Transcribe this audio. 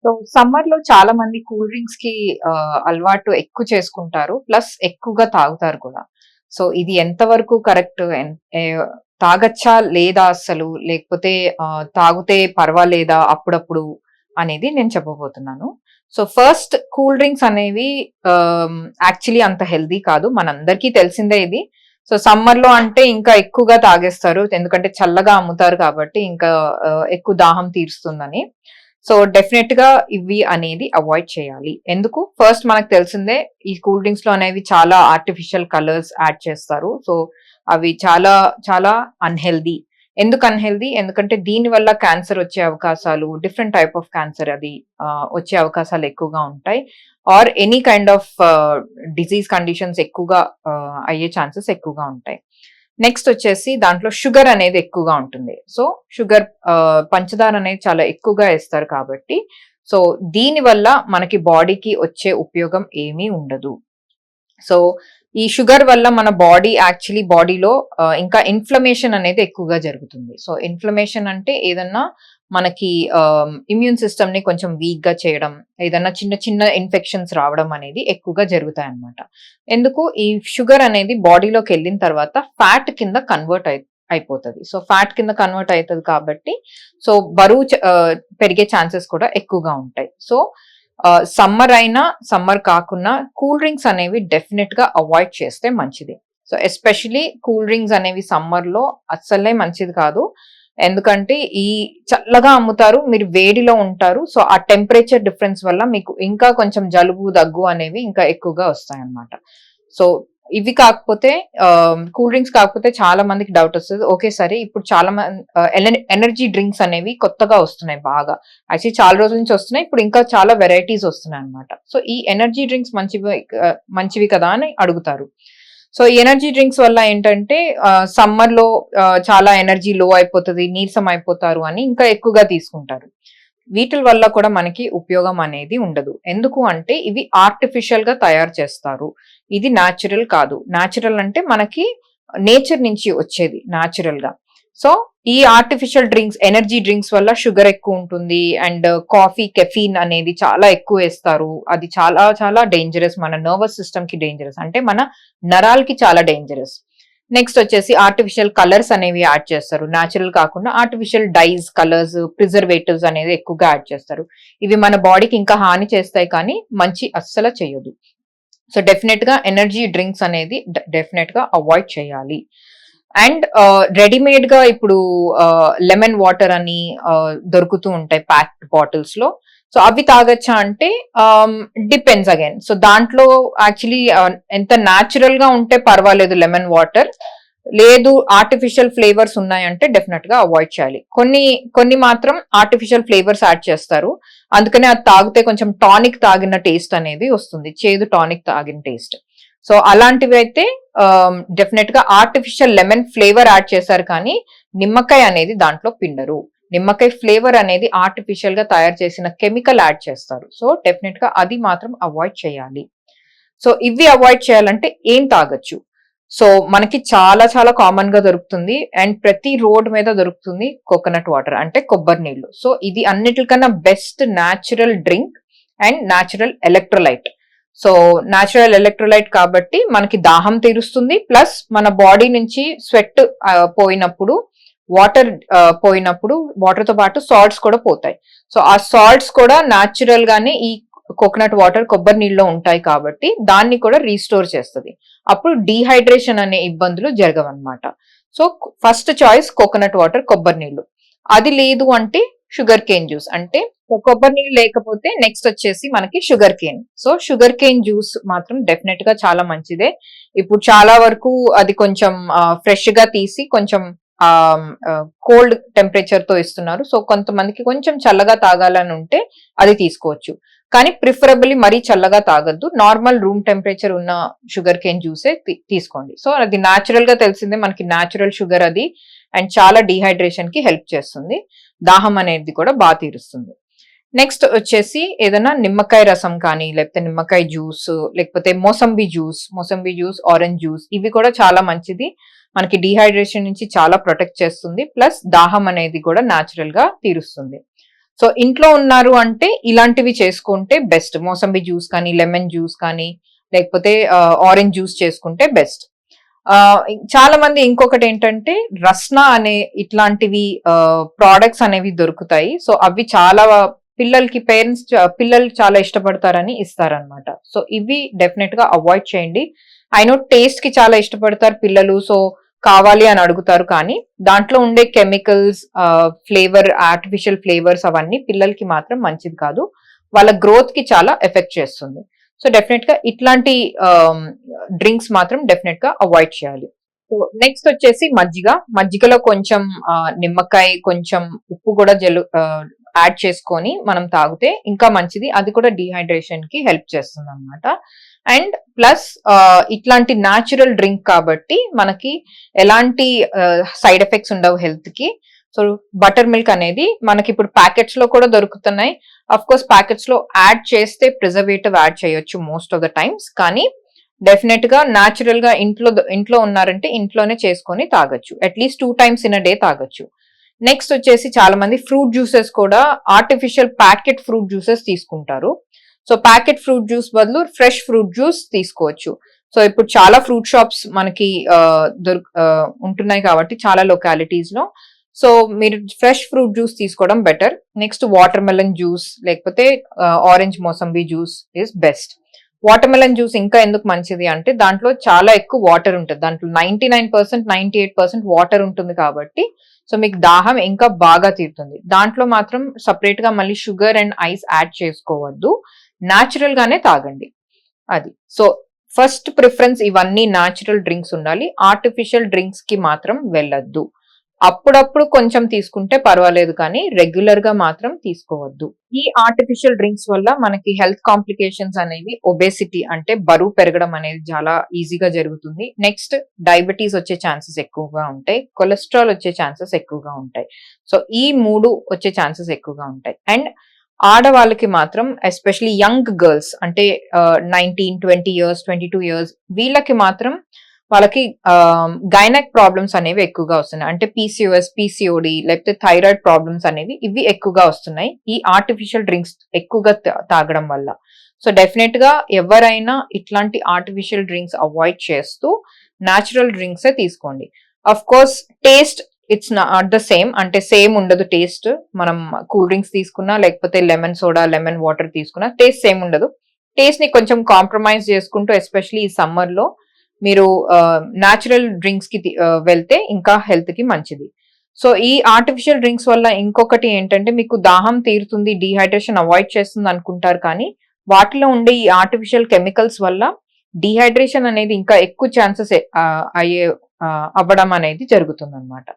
So summer లో చాలా మంది కూల్ డ్రింక్స్ కి అలవాటు ఎక్కువ చేసుకుంటారు. ప్లస్ ఎక్కువగా తాగుతారు కూడా. సో ఇది ఎంతవరకు కరెక్ట్? తాగచ్చా లేదా అస్సలు? లేకపోతే తాగితే పర్వాలేదా అప్పుడప్పుడు అనేది నేను చెప్పబోతున్నాను. సో ఫస్ట్ కూల్ డ్రింక్స్ అనేవి యాక్చువల్లీ అంత హెల్తీ కాదు. మనందరికీ తెలిసిందే ఇది. సో సమ్మర్ లో అంటే ఇంకా ఎక్కువగా తాగేస్తారు. ఎందుకంటే చల్లగా అమ్ముతారు కాబట్టి ఇంకా ఎక్కువ దాహం తీరుస్తుందని. సో డెఫినెట్ గా ఇవి అనేది అవాయిడ్ చేయాలి. ఎందుకు? ఫస్ట్ మనకు తెలిసిందే ఈ కూల్ డ్రింక్స్ లో అనేవి చాలా ఆర్టిఫిషియల్ కలర్స్ యాడ్ చేస్తారు. సో అవి చాలా చాలా అన్‌హెల్తీ. ఎందుకు అన్‌హెల్తీ? ఎందుకంటే దీని వల్ల క్యాన్సర్ వచ్చే అవకాశాలు, డిఫరెంట్ టైప్ ఆఫ్ క్యాన్సర్ అది వచ్చే అవకాశాలు ఎక్కువగా ఉంటాయి. Or any kind of disease conditions ఎక్కువగా అయ్యే ఛాన్సెస్ ఎక్కువగా ఉంటాయి. నెక్స్ట్ వచ్చేసి దాంట్లో షుగర్ అనేది ఎక్కువగా ఉంటుంది. సో షుగర్ పంచదార అనేది చాలా ఎక్కువగా ఏస్తారు కాబట్టి సో దీని వల్ల మనకి బాడీకి వచ్చే ఉపయోగం ఏమీ ఉండదు. సో ఈ షుగర్ వల్ల మన బాడీ యాక్చువల్లీ బాడీలో ఇంకా ఇన్ఫ్లమేషన్ అనేది ఎక్కువగా జరుగుతుంది. సో ఇన్ఫ్లమేషన్ అంటే ఏదన్నా మనకి ఇమ్యూన్ సిస్టమ్ ని కొంచెం వీక్ గా చేయడం, ఏదన్నా చిన్న చిన్న ఇన్ఫెక్షన్స్ రావడం అనేది ఎక్కువగా జరుగుతాయి అన్నమాట. ఎందుకు? ఈ షుగర్ అనేది బాడీలోకి వెళ్ళిన తర్వాత ఫ్యాట్ కింద కన్వర్ట్ అయిపోతుంది. సో ఫ్యాట్ కింద కన్వర్ట్ అవుతుంది కాబట్టి సో బరువు పెరిగే ఛాన్సెస్ కూడా ఎక్కువగా ఉంటాయి. సో సమ్మర్ అయినా సమ్మర్ కాకున్నా కూల్ డ్రింక్స్ అనేవి డెఫినెట్ గా అవాయిడ్ చేస్తే మంచిది. సో ఎస్పెషలీ కూల్ డ్రింక్స్ అనేవి సమ్మర్ లో అస్సలే మంచిది కాదు. ఎందుకంటే ఈ చల్లగా అమ్ముతారు, మీరు వేడిలో ఉంటారు. సో ఆ టెంపరేచర్ డిఫరెన్స్ వల్ల మీకు ఇంకా కొంచెం జలుబు దగ్గు అనేవి ఇంకా ఎక్కువగా వస్తాయన్నమాట. సో ఇవి కాకపోతే కూల్ డ్రింక్స్ కాకపోతే చాలా మందికి డౌట్ వస్తుంది. ఓకే సరే ఇప్పుడు చాలా మంది ఎనర్జీ డ్రింక్స్ అనేవి కొత్తగా వస్తున్నాయి బాగా. యాక్చువల్లీ చాలా రోజుల నుంచి వస్తున్నాయి. ఇప్పుడు ఇంకా చాలా వెరైటీస్ వస్తున్నాయి అన్నమాట. సో ఈ ఎనర్జీ డ్రింక్స్ మంచివి కదా అని అడుగుతారు. సో ఎనర్జీ డ్రింక్స్ వల్ల ఏంటంటే సమ్మర్ లో చాలా ఎనర్జీ లో అయిపోతుంది, నీరసం అయిపోతారు అని ఇంకా ఎక్కువగా తీసుకుంటారు. వీటి వల్ల కూడా మనకి ఉపయోగం అనేది ఉండదు. ఎందుకు అంటే ఇవి ఆర్టిఫిషియల్ గా తయారు చేస్తారు. ఇది న్యాచురల్ కాదు. న్యాచురల్ అంటే మనకి నేచర్ నుంచి వచ్చేది న్యాచురల్ గా. సో ఈ ఆర్టిఫిషియల్ డ్రింక్స్, ఎనర్జీ డ్రింక్స్ వల్ల షుగర్ ఎక్కువ ఉంటుంది అండ్ కాఫీ, కెఫీన్ అనేది చాలా ఎక్కువ వేస్తారు. అది చాలా చాలా డేంజరస్. మన నర్వస్ సిస్టమ్ కి డేంజరస్. అంటే మన నరాలకి చాలా డేంజరస్. నెక్స్ట్ వచ్చేసి ఆర్టిఫిషియల్ కలర్స్ అనేవి యాడ్ చేస్తారు. న్యాచురల్ కాకుండా ఆర్టిఫిషియల్ డైస్, కలర్స్, ప్రిజర్వేటివ్స్ అనేది ఎక్కువగా యాడ్ చేస్తారు. ఇవి మన బాడీకి ఇంకా హాని చేస్తాయి కానీ మంచి అస్సలు చేయదు. సో డెఫినెట్ గా ఎనర్జీ డ్రింక్స్ అనేది డెఫినెట్ గా అవాయిడ్ చేయాలి. అండ్ రెడీమేడ్ గా ఇప్పుడు లెమన్ వాటర్ అని దొరుకుతూ ఉంటాయి ప్యాక్డ్ బాటిల్స్ లో. సో అవి తాగొచ్చా అంటే డిపెండ్స్ అగైన్. సో దాంట్లో యాక్చువల్లీ ఎంత న్యాచురల్ గా ఉంటే పర్వాలేదు లెమన్ వాటర్. లేదు ఆర్టిఫిషియల్ ఫ్లేవర్స్ ఉన్నాయంటే డెఫినెట్ గా అవాయిడ్ చేయాలి. కొన్ని మాత్రం ఆర్టిఫిషియల్ ఫ్లేవర్స్ యాడ్ చేస్తారు. అందుకనే అది తాగితే కొంచెం టానిక్ తాగిన టేస్ట్ అనేది వస్తుంది. చేదు టానిక్ తాగిన టేస్ట్. సో అలాంటివి అయితే డెఫినెట్ గా ఆర్టిఫిషియల్ లెమన్ ఫ్లేవర్ యాడ్ చేశారు కానీ నిమ్మకాయ అనేది దాంట్లో పిండరు. నిమ్మకాయ ఫ్లేవర్ అనేది ఆర్టిఫిషియల్ గా తయారు చేసిన కెమికల్ యాడ్ చేస్తారు. సో డెఫినెట్ గా అది మాత్రం అవాయిడ్ చేయాలి. సో ఇవి అవాయిడ్ చేయాలంటే ఏం తాగొచ్చు? సో మనకి చాలా చాలా కామన్ గా దొరుకుతుంది అండ్ ప్రతి రోడ్ మీద దొరుకుతుంది కోకోనట్ వాటర్ అంటే కొబ్బరి నీళ్లు. సో ఇది అన్నిటికన్నా best natural drink and natural electrolyte. So natural electrolyte కాబట్టి మనకి దాహం తీరుస్తుంది. ప్లస్ మన బాడీ నుంచి స్వెట్ పోయినప్పుడు, వాటర్ పోయినప్పుడు వాటర్ తో పాటు సాల్ట్స్ కూడా పోతాయి. సో ఆ సాల్ట్స్ కూడా న్యాచురల్ గానే ఈ కోకోనట్ వాటర్, కొబ్బరి నీళ్ళలో ఉంటాయి కాబట్టి దాన్ని కూడా రీస్టోర్ చేస్తుంది. అప్పుడు డీహైడ్రేషన్ అనే ఇబ్బందులు జరగవన్నమాట. So first choice coconut water, కొబ్బరి నీళ్లు. అది లేదు అంటే షుగర్ కేన్ జ్యూస్. అంటే కొబ్బరి నీళ్ళు లేకపోతే నెక్స్ట్ వచ్చేసి మనకి sugar cane. So sugar cane juice మాత్రం డెఫినెట్ గా చాలా మంచిదే. ఇప్పుడు చాలా వరకు అది కొంచెం ఫ్రెష్ గా తీసి కొంచెం కోల్డ్ టెంపరేచర్ తో ఇస్తున్నారు. సో కొంతమందికి కొంచెం చల్లగా తాగాలని ఉంటే అది తీసుకోవచ్చు. కానీ ప్రిఫరబుల్లీ మరీ చల్లగా తాగద్దు. నార్మల్ రూమ్ టెంపరేచర్ ఉన్న షుగర్ కేన్ జ్యూసే తీసుకోండి. సో అది న్యాచురల్ గా తెలిసిందే మనకి న్యాచురల్ షుగర్ అది అండ్ చాలా డీహైడ్రేషన్ కి హెల్ప్ చేస్తుంది. దాహం అనేది కూడా బాగా తీరుస్తుంది. నెక్స్ట్ వచ్చేసి ఏదైనా నిమ్మకాయ రసం కానీ లేకపోతే నిమ్మకాయ జ్యూస్, లేకపోతే మోసంబి జ్యూస్, ఆరెంజ్ జ్యూస్ ఇవి కూడా చాలా మంచిది. మనకి డీహైడ్రేషన్ నుంచి చాలా ప్రొటెక్ట్ చేస్తుంది. ప్లస్ దాహం అనేది కూడా న్యాచురల్ గా తీరుస్తుంది. సో ఇంట్లో ఉన్నారు అంటే ఇలాంటివి చేసుకుంటే బెస్ట్. మోసంబి జ్యూస్ కానీ, లెమన్ జ్యూస్ కానీ, లేకపోతే ఆరెంజ్ జ్యూస్ చేసుకుంటే బెస్ట్. చాలా మంది ఇంకొకటి ఏంటంటే రస్నా అనే ఇట్లాంటివి ప్రొడక్ట్స్ అనేవి దొరుకుతాయి. సో అవి చాలా పిల్లలకి పిల్లలు చాలా ఇష్టపడతారని ఇస్తారనమాట. సో ఇవి డెఫినెట్ గా అవాయిడ్ చేయండి. ఐ నో టేస్ట్ కి చాలా ఇష్టపడతారు పిల్లలు, సో కావాలి అని అడుగుతారు, కానీ దాంట్లో ఉండే కెమికల్స్, ఆర్టిఫిషియల్ ఫ్లేవర్స్ అవన్నీ పిల్లలకి మాత్రం మంచిది కాదు. వాళ్ళ గ్రోత్ కి చాలా ఎఫెక్ట్ చేస్తుంది. సో డెఫినెట్ గా ఇట్లాంటి డ్రింక్స్ మాత్రం డెఫినెట్ గా అవాయిడ్ చేయాలి. సో నెక్స్ట్ వచ్చేసి మజ్జిగలో కొంచెం నిమ్మకాయ, కొంచెం ఉప్పు కూడా యాడ్ చేసుకొని మనం తాగితే ఇంకా మంచిది. అది కూడా డీహైడ్రేషన్ కి హెల్ప్ చేస్తుంది అనమాట. అండ్ ప్లస్ ఇట్లాంటి న్యాచురల్ డ్రింక్ కాబట్టి మనకి ఎలాంటి సైడ్ ఎఫెక్ట్స్ ఉండవు హెల్త్ కి. సో బటర్ మిల్క్ అనేది మనకి ఇప్పుడు ప్యాకెట్స్ లో కూడా దొరుకుతున్నాయి. అఫ్ కోర్స్ ప్యాకెట్స్ లో యాడ్ చేస్తే ప్రిజర్వేటివ్ యాడ్ చేయొచ్చు మోస్ట్ ఆఫ్ ద టైమ్స్, కానీ డెఫినెట్ గా న్యాచురల్ గా ఇంట్లో ఉన్నారంటే ఇంట్లోనే చేసుకొని తాగొచ్చు. At least 2 times in a day తాగొచ్చు. నెక్స్ట్ వచ్చేసి చాలా మంది ఫ్రూట్ జ్యూసెస్ కూడా ఆర్టిఫిషియల్ ప్యాకెట్ ఫ్రూట్ జ్యూసెస్ తీసుకుంటారు. సో ప్యాకెట్ ఫ్రూట్ జ్యూస్ బదులు ఫ్రెష్ ఫ్రూట్ జ్యూస్ తీసుకోవచ్చు. సో ఇప్పుడు చాలా ఫ్రూట్ షాప్స్ మనకి ఉంటున్నాయి కాబట్టి చాలా లొకాలిటీస్ లో. సో మీరు ఫ్రెష్ ఫ్రూట్ జ్యూస్ తీసుకోవడం better. Next watermelon juice లేకపోతే orange mosambi juice is best. Watermelon juice ఇంకా ఎందుకు మంచిది అంటే దాంట్లో చాలా ఎక్కువ వాటర్ ఉంటుంది. దాంట్లో 99%, 98% వాటర్ ఉంటుంది కాబట్టి సో మీకు దాహం ఇంకా బాగా తీరుతుంది. దాంట్లో మాత్రం సపరేట్ గా మళ్ళీ షుగర్ అండ్ ఐస్ యాడ్ చేసుకోవద్దు, న్యాచురల్ గానే తాగండి అది. సో ఫస్ట్ ప్రిఫరెన్స్ ఇవన్నీ న్యాచురల్ డ్రింక్స్ ఉండాలి. ఆర్టిఫిషియల్ డ్రింక్స్ కి మాత్రం వెళ్ళొద్దు. అప్పుడప్పుడు కొంచెం తీసుకుంటే పర్వాలేదు, కానీ రెగ్యులర్ గా మాత్రం తీసుకోవద్దు. ఈ ఆర్టిఫిషియల్ డ్రింక్స్ వల్ల మనకి హెల్త్ కాంప్లికేషన్స్ అనేవి ఒబేసిటీ అంటే బరువు పెరగడం అనేది చాలా ఈజీగా జరుగుతుంది. నెక్స్ట్ డయాబెటీస్ వచ్చే ఛాన్సెస్ ఎక్కువగా ఉంటాయి, కొలెస్ట్రాల్ వచ్చే ఛాన్సెస్ ఎక్కువగా ఉంటాయి. సో ఈ 3 వచ్చే ఛాన్సెస్ ఎక్కువగా ఉంటాయి. అండ్ ఆడవాళ్ళకి మాత్రం ఎస్పెషలీ యంగ్ గర్ల్స్ అంటే 19, 20 years, 22 years వీళ్ళకి మాత్రం వాళ్ళకి గైనక్ ప్రాబ్లమ్స్ అనేవి ఎక్కువగా వస్తున్నాయి. అంటే పీసీఓఎస్, పీసీఓడి లేకపోతే థైరాయిడ్ ప్రాబ్లమ్స్ అనేవి ఇవి ఎక్కువగా వస్తున్నాయి ఈ ఆర్టిఫిషియల్ డ్రింక్స్ ఎక్కువగా తాగడం వల్ల. సో డెఫినెట్ గా ఎవరైనా ఇట్లాంటి ఆర్టిఫిషియల్ డ్రింక్స్ అవాయిడ్ చేస్తూ న్యాచురల్ డ్రింక్సే తీసుకోండి. Of course taste it's not the same, అంటే సేమ్ ఉండదు టేస్ట్. మనం కూల్ డ్రింక్స్ తీసుకున్నా లేకపోతే లెమన్ సోడా, లెమన్ వాటర్ తీసుకున్నా టేస్ట్ సేమ్ ఉండదు. టేస్ట్ ని కొంచెం కాంప్రమైజ్ చేసుకుంటూ ఎస్పెషలీ ఈ సమ్మర్ లో మీరు న్యాచురల్ డ్రింక్స్ కి వెళ్తే ఇంకా హెల్త్ కి మంచిది. సో ఈ ఆర్టిఫిషియల్ డ్రింక్స్ వల్ల ఇంకొకటి ఏంటంటే మీకు దాహం తీరుతుంది, డీహైడ్రేషన్ అవాయిడ్ చేస్తుంది అనుకుంటారు, కానీ వాటిలో ఉండే ఈ ఆర్టిఫిషియల్ కెమికల్స్ వల్ల డీహైడ్రేషన్ అనేది ఇంకా ఎక్కువ ఛాన్సెస్ అవ్వడం అనేది జరుగుతుంది అనమాట.